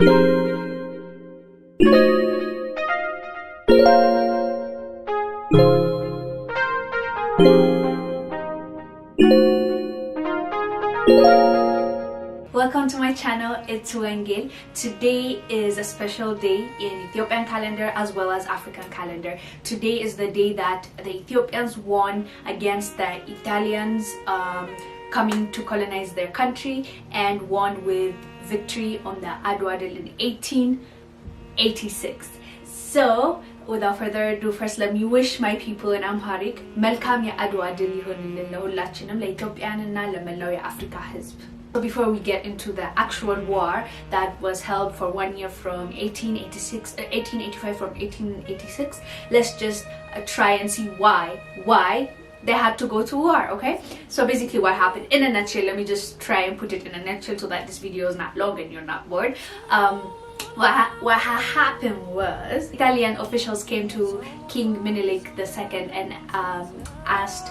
Welcome to my channel, it's Wongel. Today is a special day in Ethiopian calendar as well as African calendar. Today is the day that the Ethiopians won against the Italians coming to colonize their country, and won with victory on the Adwa in 1886. So without further ado, first let me wish my people in Amharic መልካም የአድዋ ድል ይሁንልን ለሁላችንም ለኢትዮጵያንና ለመላው የአፍሪካ ህዝብ. So before we get into the actual war that was held for 1 year from 1885 from 1886, let's just try and see why they had to go to war. Okay, so basically what happened in a nutshell, let me just try and put it in a nutshell so that this video is not long and you're not bored. What happened was Italian officials came to King Menelik II and asked,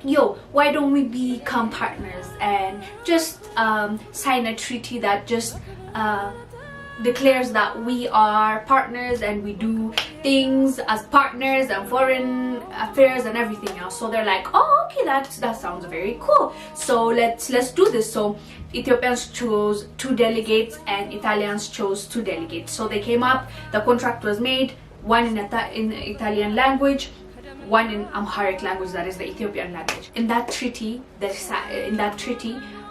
yo, why don't we become partners and just sign a treaty that just declares that we are partners and we do things as partners and foreign affairs and everything else. So they're like, oh, okay, that sounds very cool, so let's do this. So Ethiopians chose 2 delegates and Italians chose 2 delegates. So they came up, the contract was made, one in Italian language, one in Amharic language, that is the Ethiopian language. In that treaty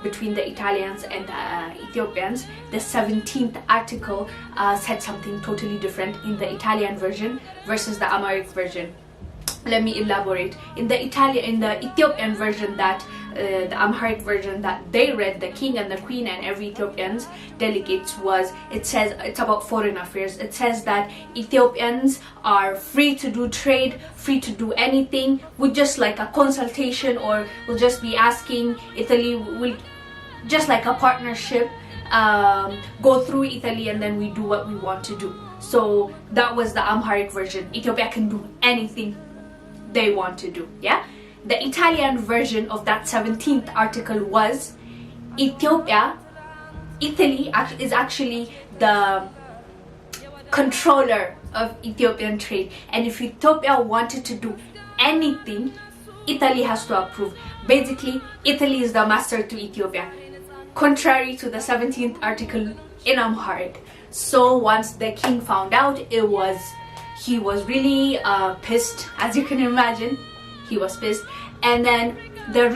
between the Italians and the Ethiopians, the 17th article said something totally different in the Italian version versus the Amharic version. Let me elaborate. In the Ethiopian version, that the Amharic version that they read, the king and the queen and every Ethiopian's delegates, it says it's about foreign affairs. It says that Ethiopians are free to do trade, free to do anything, with just like a consultation, or we'll just be asking Italy, will just like a partnership, go through Italy and then we do what we want to do. So that was the Amharic version. Ethiopia can do anything they want to do. Yeah, the Italian version of that 17th article was Italy is actually the controller of Ethiopian trade, and if Ethiopia wanted to do anything, Italy has to approve. Basically, Italy is the master to Ethiopia, contrary to the 17th article in Amharic. So once the king found out, he was really pissed, as you can imagine. He was pissed, and then the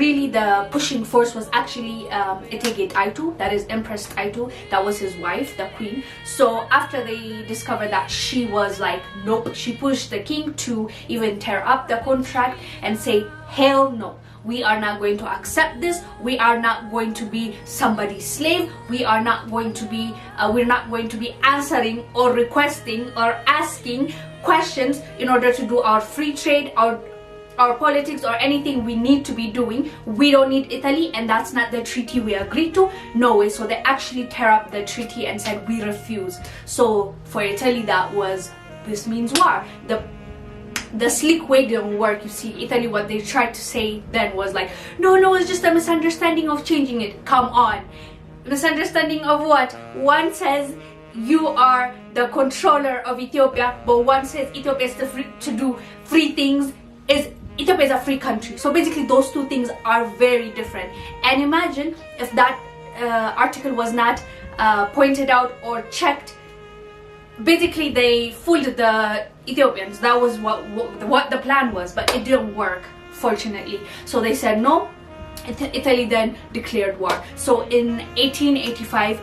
pushing force was actually Eteged Aitu, that is Empress Aitu, that was his wife, the queen. So after they discovered that she was like, nope, she pushed the king to even tear up the contract and say, hell no, we are not going to accept this. We are not going to be somebody's slave. We are not going to be we're not going to be answering or requesting or asking questions in order to do our free trade, our politics, or anything we need to be doing. We don't need Italy, and that's not the treaty we agreed to. No way. So they actually tear up the treaty and said we refuse. So for Italy, this means war. The slick way didn't work. You see, Italy, what they tried to say then was like, no, it's just a misunderstanding of changing it. Come on, misunderstanding of what? One says you are the controller of Ethiopia, but one says Ethiopia is to do free things. Ethiopia is a free country. So basically those 2 things are very different. And imagine if that article was not pointed out or checked. Basically they fooled the Ethiopians. That was what the plan was, but it didn't work, fortunately. So they said no. Italy then declared war. So in 1885,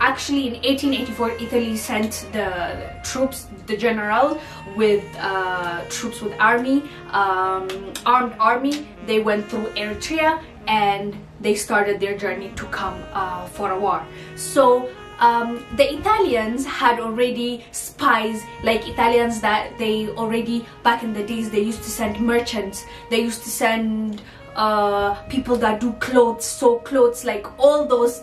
Actually, in 1884, Italy sent the troops, the general, with troops with armed army. They went through Eritrea and they started their journey to come for a war. So the Italians had already spies, like Italians that they already, back in the days, they used to send merchants. They used to send people that do clothes, sew clothes, like all those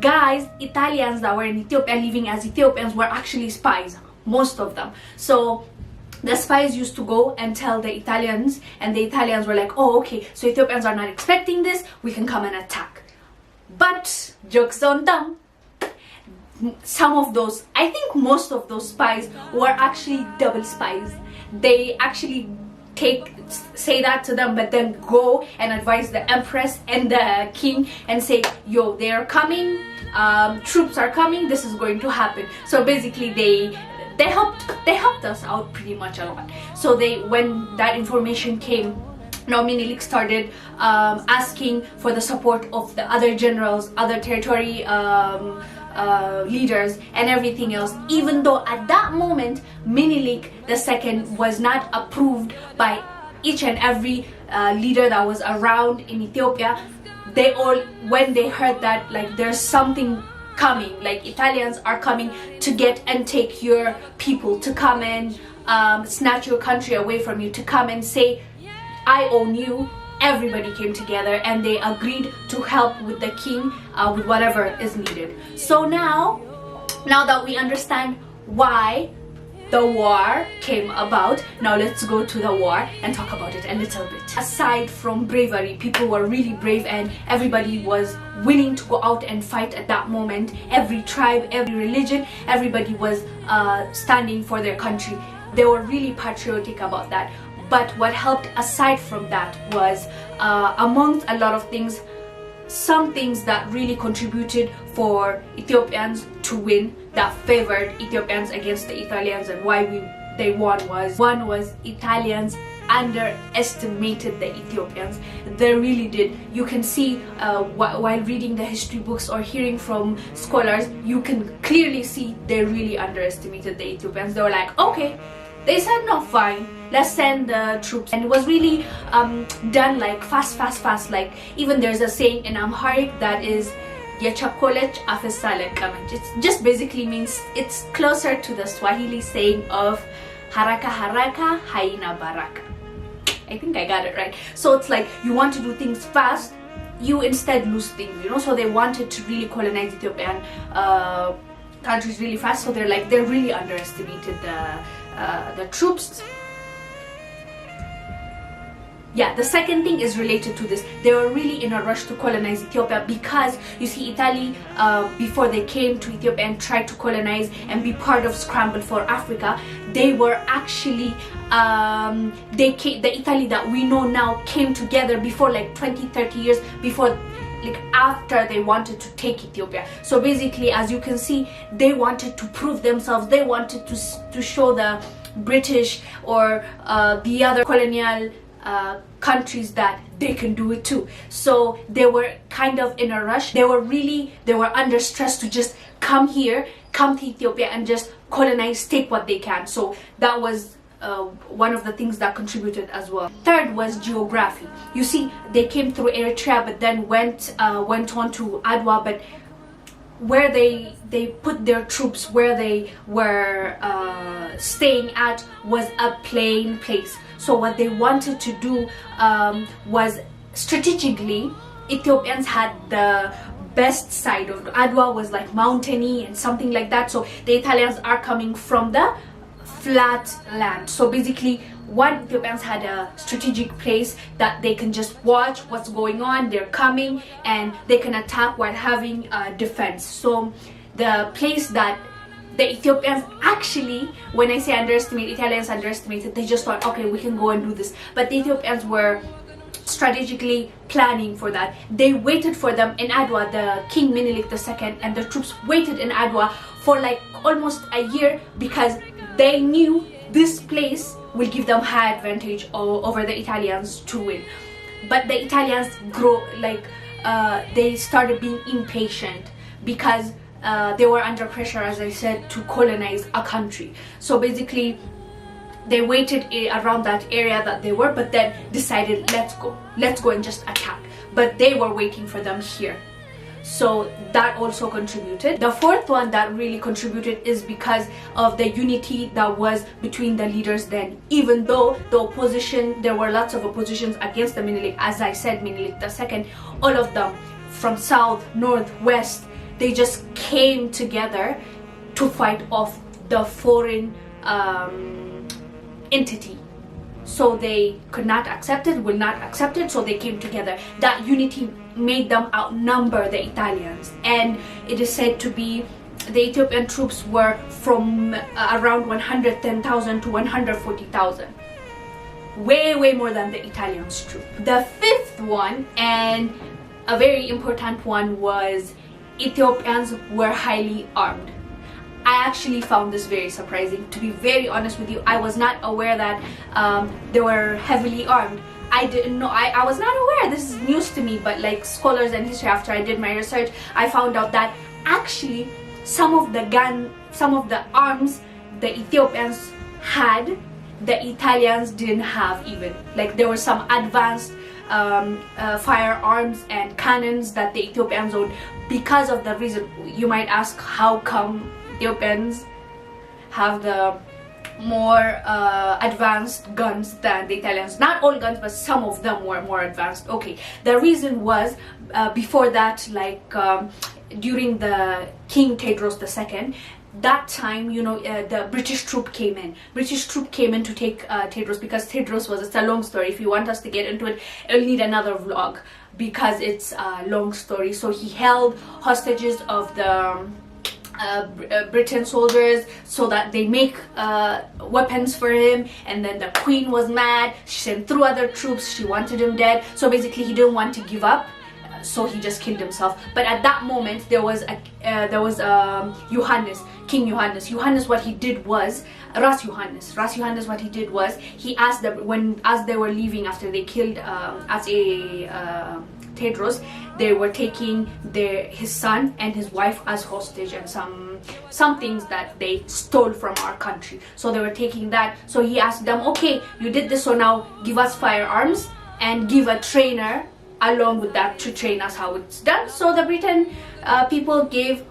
guys, Italians that were in Ethiopia living as Ethiopians, were actually spies, most of them. So the spies used to go and tell the Italians, and the Italians were like, oh, okay, so Ethiopians are not expecting this, we can come and attack. But joke's on them. some of those, I think most of those spies were actually double spies. They actually say that to them, but then go and advise the empress and the king and say, yo, they are coming, troops are coming, this is going to happen. So basically they helped us out pretty much a lot. So when that information came, now Menelik started asking for the support of the other generals, other territory leaders and everything else, even though at that moment Menelik II was not approved by each and every leader that was around in Ethiopia. They all, when they heard that like there's something coming, like Italians are coming to get and take your people, to come and snatch your country away from you, to come and say I own you, everybody came together and they agreed to help with the king with whatever is needed. So now that we understand why the war came about, now let's go to the war and talk about it a little bit. Aside from bravery, people were really brave and everybody was willing to go out and fight at that moment. Every tribe, every religion, everybody was standing for their country. They were really patriotic about that. But what helped aside from that was, amongst a lot of things, some things that really contributed for Ethiopians to win, that favored Ethiopians against the Italians, and why they won was, one was Italians underestimated the Ethiopians. They really did. You can see while reading the history books or hearing from scholars, you can clearly see they really underestimated the Ethiopians. They were like, okay, they said no, fine, let's send the troops. And it was really done like fast. Like even there's a saying in Amharic that is የቸኮለች አፍሳ ለቀመች. It just basically means, it's closer to the Swahili saying of haraka haraka haina baraka. I think I got it right. So it's like you want to do things fast, you instead lose things, you know. So they wanted to really colonize Ethiopian countries really fast. So they really underestimated the troops. Yeah, the second thing is related to this. They were really in a rush to colonize Ethiopia because, you see, Italy, before they came to Ethiopia and tried to colonize and be part of scramble for Africa, they were actually, the Italy that we know now came together before like 20-30 years before, like after they wanted to take Ethiopia. So basically, as you can see, they wanted to prove themselves. They wanted to show the British or the other colonial countries that they can do it too. So they were kind of in a rush. They were under stress to just come to Ethiopia and just colonize, take what they can. So that was one of the things that contributed as well. Third was geography. You see, they came through Eritrea but then went on to Adwa, but where they put their troops, where they were staying at, was a plain place. So what they wanted to do was, strategically, Ethiopians had the best side of Adwa was like mountainy and something like that. So the Italians are coming from the flat land. So basically, Ethiopians had a strategic place that they can just watch what's going on. They're coming and they can attack while having defense. So the place that the Ethiopians actually, when I say underestimate, Italians underestimated, they just thought, okay, we can go and do this. But the Ethiopians were strategically planning for that. They waited for them in Adwa. The King Menelik II and the troops waited in Adwa for like almost a year because they knew this place will give them high advantage over the Italians to win. But the Italians they started being impatient because they were under pressure, as I said, to colonize a country. So basically, they waited around that area that they were, but then decided, let's go and just attack. But they were waiting for them here. So that also contributed. The fourth one that really contributed is because of the unity that was between the leaders then. Even though the opposition, there were lots of oppositions against the Menelik, as I said, Menelik II, all of them from south, north, west, they just came together to fight off the foreign entity. So they could not accept it, will not accept it, so they came together. That unity made them outnumber the Italians, and it is said to be the Ethiopian troops were from around 110,000 to 140,000. Way more than the Italians' troop. The fifth one, and a very important one, was Ethiopians were highly armed. I actually found this very surprising. To be very honest with you, I was not aware that they were heavily armed. I didn't know, I was not aware. This is news to me, but like scholars and history, after I did my research, I found out that actually some of the arms the Ethiopians had, the Italians didn't have even. Like there were some advanced firearms and cannons that the Ethiopians owned. Because of the reason, you might ask, how come Ethiopians have the more advanced guns than the Italians? Not all guns, but some of them were more advanced. Okay, the reason was before that, like during the King Tedros II, that time, you know, the British troop came in. British troop came in to take Tedros, because Tedros was, it's a long story. If you want us to get into it, it'll need another vlog because it's a long story. So he held hostages of the Britain soldiers so that they make weapons for him, and then the queen was mad. She sent through other troops. She wanted him dead. So basically he didn't want to give up, so he just killed himself. But at that moment there was Johannes, King Johannes. Johannes, what he did was, Ras Johannes, what he did was, he asked them, as they were leaving after they killed Tedros, they were taking his son and his wife as hostage, and some things that they stole from our country. So they were taking that. So he asked them, okay, you did this, so now give us firearms and give a trainer along with that to train us how it's done. So the Britain people gave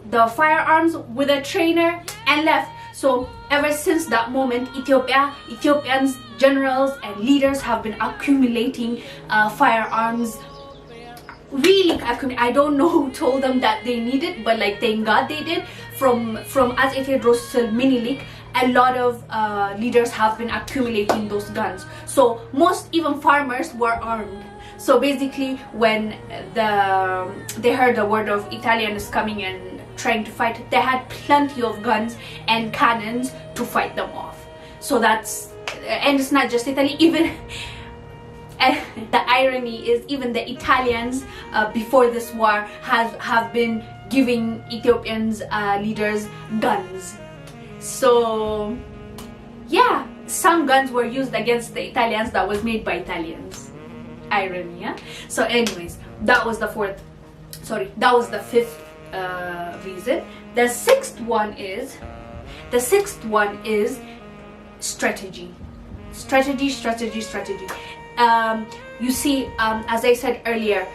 the firearms with a trainer and left. So ever since that moment, Ethiopians, generals and leaders have been accumulating firearms. Really, I don't know who told them that they needed, but like, thank God they did. From as Tedros to Minilik, a lot of leaders have been accumulating those guns. So most, even farmers, were armed. So basically, when they heard the word of Italians coming and trying to fight, they had plenty of guns and cannons to fight them off. So that's, and it's not just Italy, even the irony is, even the Italians before this war have been giving Ethiopians leaders guns. So yeah, some guns were used against the Italians that was made by Italians. Irony, yeah? So anyways, that was the fifth reason. The sixth one is strategy. You see, as I said earlier,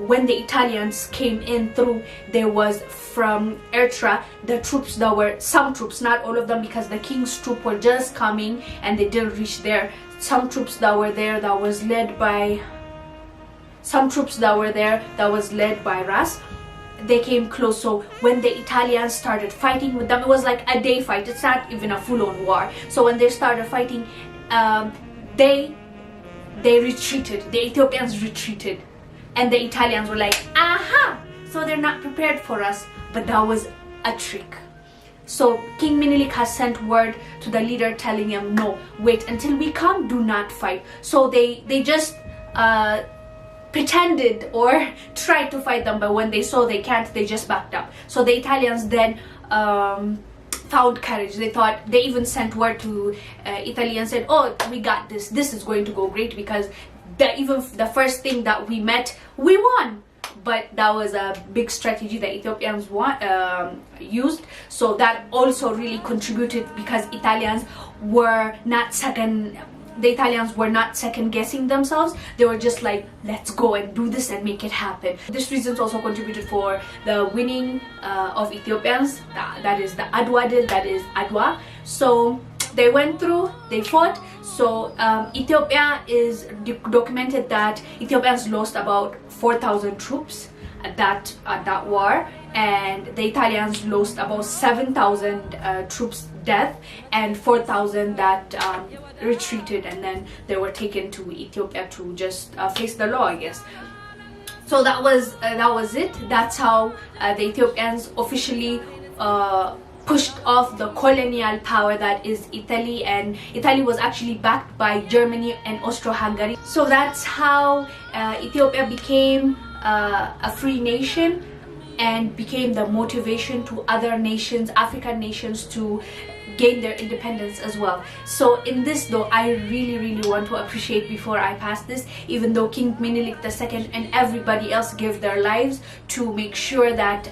when the Italians came in through, there was from Eritrea, the troops that were, some troops, not all of them, because the king's troop were just coming and they didn't reach there. Some troops that were there that was led by Ras, they came close. So when the Italians started fighting with them, it was like a day fight. It's not even a full-on war. So when they started fighting, they retreated. The Ethiopians retreated, and the Italians were like, aha, so they're not prepared for us. But that was a trick. So King Minilik has sent word to the leader telling him, no, wait until we come, do not fight. So they just pretended or tried to fight them, but when they saw they can't, they just backed up. So the Italians then found courage. They even sent word to Italy and said, oh, we got this, this is going to go great, because even the first thing that we met, we won. But that was a big strategy that Ethiopians used. So that also really contributed, because the Italians were not second guessing themselves. They were just like, let's go and do this and make it happen. This reason also contributed for the winning of Ethiopians. That is the Adwa deal, that is Adwa. So they went through, they fought. So Ethiopia is documented that Ethiopians lost about 4,000 troops at that war, and the Italians lost about 7,000 troops death, and 4,000 that retreated, and then they were taken to Ethiopia to just face the law, I guess. So that was it. That's how the Ethiopians officially pushed off the colonial power that is Italy, and Italy was actually backed by Germany and Austro-Hungary. So that's how Ethiopia became a free nation and became the motivation to other nations, African nations, to gain their independence as well. So in this though, I really want to appreciate, before I pass this, even though King Menelik II and everybody else gave their lives to make sure that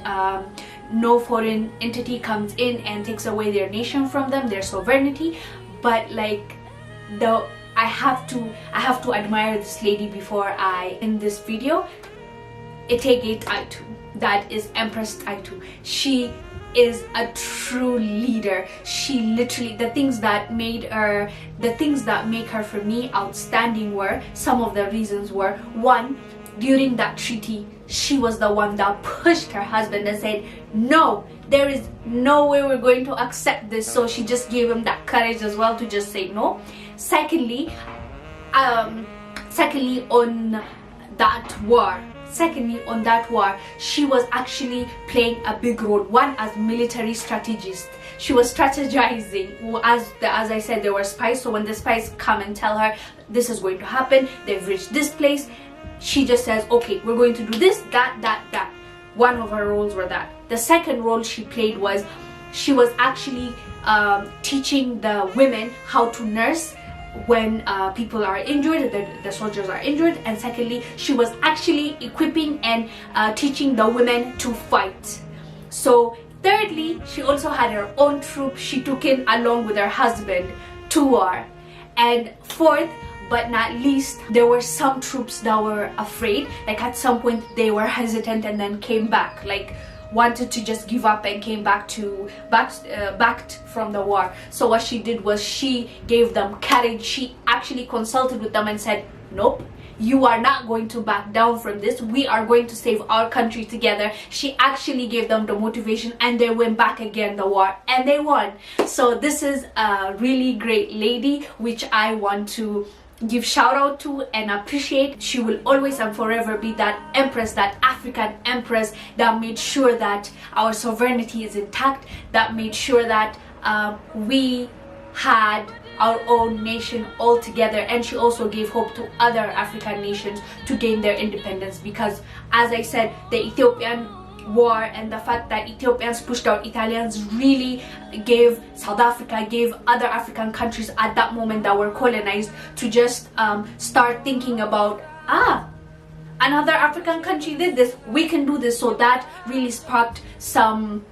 no foreign entity comes in and takes away their nation from them, their sovereignty, but like I have to admire this lady before I end this video. Etegate Aitu, that is Empress Aitu. She is a true leader. She literally, the things that make her for me outstanding were, some of the reasons were, one, during that treaty, she was the one that pushed her husband and said, no, there is no way we're going to accept this. So she just gave him that courage as well to just say no. Secondly, on that war, she was actually playing a big role. One, as military strategist, she was strategizing. As I said, there were spies, so when the spies come and tell her this is going to happen, they've reached this place, she just says, okay, we're going to do this, that. One of her roles were that. The second role she played was, she was actually teaching the women how to nurse when people are injured, the soldiers are injured. And secondly, she was actually equipping and teaching the women to fight. So thirdly, she also had her own troop she took in along with her husband to war. And fourth but not least, there were some troops that were afraid. Like at some point they were hesitant and then came back, like wanted to just give up and came backed from the war. So what she did was she gave them courage. She actually consulted with them and said, nope, you are not going to back down from this. We are going to save our country together. She actually gave them the motivation and they went back again the war and they won. So this is a really great lady which I want to give shout out to and appreciate. She will always and forever be that empress, that African empress that made sure that our sovereignty is intact, that made sure that we had our own nation all together. And she also gave hope to other African nations to gain their independence, because as I said, the Ethiopian war and the fact that Ethiopians pushed out Italians really gave South Africa, gave other African countries at that moment that were colonized to just start thinking about, another African country did this, we can do this. So that really sparked some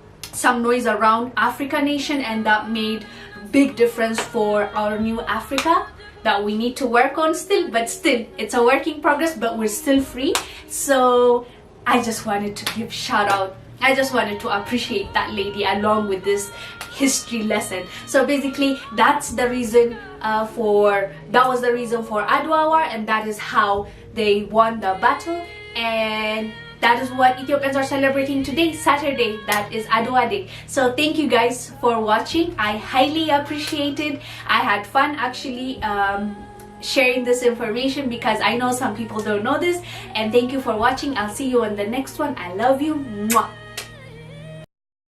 noise around Africa nation, and that made big difference for our new Africa that we need to work on still, but still it's a work in progress, but we're still free. So I just wanted to give shout out. I just wanted to appreciate that lady along with this history lesson. So basically that's the reason that was the reason for Adwa war, and that is how they won the battle. And that is what Ethiopians are celebrating today, Saturday. That is Adwa Day. So thank you guys for watching. I highly appreciate it. I had fun actually sharing this information, because I know some people don't know this. And thank you for watching. I'll see you on the next one. I love you. Mwah.